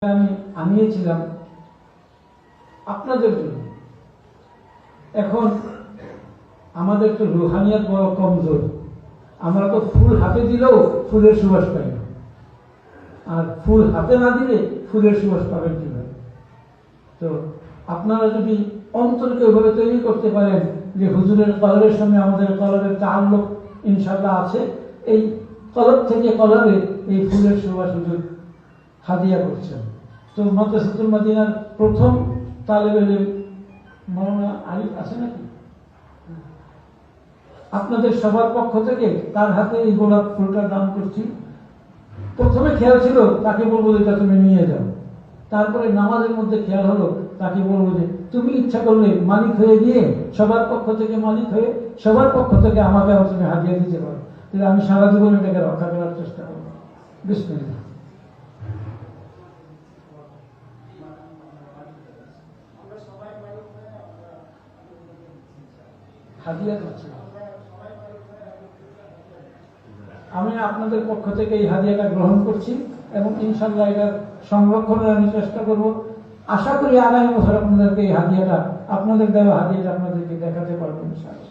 আমি আনিয়েছিলাম আপনাদের জন্য। এখন আমাদের তো রুহানিয়াত বড় কমজোর, আমরা তো ফুল হাতে দিলেও ফুলের সুবাস পাই না, আর ফুল হাতে না দিলে ফুলের সুবাস পাবেন কিভাবে? তো আপনারা যদি অন্তরকে ওইভাবে তৈরি করতে পারেন যে হুজুরের কলবের সঙ্গে আমাদের কলবের তাআল্লুক ইনশাআল্লাহ আছে, এই কলব থেকে কলবে এই ফুলের সুবাস হুজুর হাদিয়া করছেন। তো মাদ্রাসাতুল মদিনার প্রথম তালেবে ইলম মাওলানা আলী আছে নাকি? আপনাদের সবার পক্ষ থেকে তার হাতে এই গোলাপ ফুলটা দান করছি। প্রথমে খেয়াল ছিল তাকে বলবো যে তুমি নিয়ে যাও, তারপরে নামাজের মধ্যে খেয়াল হলো তাকে বলবো যে তুমি ইচ্ছা করলে মালিক হয়ে গিয়ে সবার পক্ষ থেকে মালিক হয়ে সবার পক্ষ থেকে আমাকে তুমি হাদিয়া দিতে পারো, তাহলে আমি সারা জীবন এটাকে রক্ষা করার চেষ্টা করবো। বিসমিল্লাহ। হাদিয়া করছি আমি আপনাদের পক্ষ থেকে, এই হাদিয়াটা গ্রহণ করছি এবং ইনশাআল্লাহ এটার সংরক্ষণের আমি চেষ্টা করব। আশা করি আগামী বছর আপনাদেরকে এই হাদিয়াটা, আপনাদের দেওয়া হাদিয়াটা আপনাদেরকে দেখাতে পারবো ইনশাআল্লাহ।